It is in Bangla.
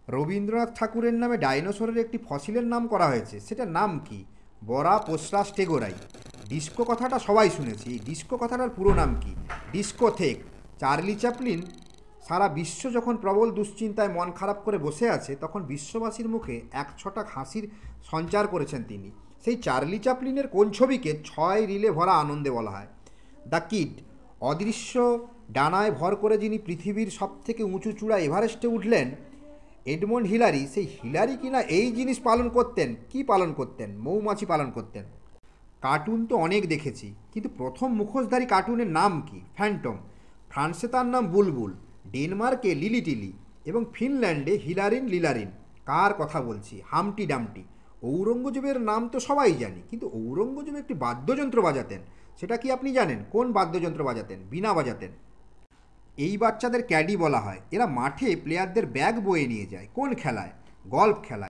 রবীন্দ্রনাথ ঠাকুরের নামে ডাইনোসরের একটি ফসিলের নাম করা হয়েছে, সেটার নাম কি? বরা পোসরা স্টেগোরাই। ডিস্কো কথাটা সবাই শুনেছি, এই ডিস্কো কথাটার পুরো নাম কি? ডিস্কোথেক। চার্লি চ্যাপলিন সারা বিশ্ব যখন প্রবল দুশ্চিন্তায় মন খারাপ করে বসে আছে, তখন বিশ্ববাসীর মুখে এক ছটাক হাসির সঞ্চার করেছেন তিনি। সেই চার্লি চ্যাপলিনের কোন ছবিকে 6 রিলে ভরা আনন্দে বলা হয়? The kid. অদৃশ্য ডানায় ভর করে যিনি পৃথিবীর সবথেকে উঁচু চূড়া এভারেস্টে উঠলেন, এডমন্ড হিলারি, সেই হিলারি কিনা এই জিনিস পালন করতেন। কি পালন করতেন? মৌমাছি পালন করতেন। কার্টুন তো অনেক দেখেছি, কিন্তু প্রথম মুখোশধারী কার্টুনের নাম কি? ফ্যান্টম। ফ্রান্সে তার নাম বুলবুল, ডেনমার্কে লিলি টিলি এবং ফিনল্যান্ডে হিলারিন লিলারিন। কার কথা বলছি? হামটি ডামটি। ঔরঙ্গজেবের নাম তো সবাই জানি, কিন্তু ঔরঙ্গজেব একটি বাদ্যযন্ত্র বাজাতেন, সেটা কি আপনি জানেন? কোন বাদ্যযন্ত্র বাজাতেন? বীণা বাজাতেন। এই বাচ্চাদের ক্যাডি বলা হয়, এরা মাঠে প্লেয়ারদের ব্যাগ বয়ে নিয়ে যায়। কোন খেলায়? গল্ফ খেলায়।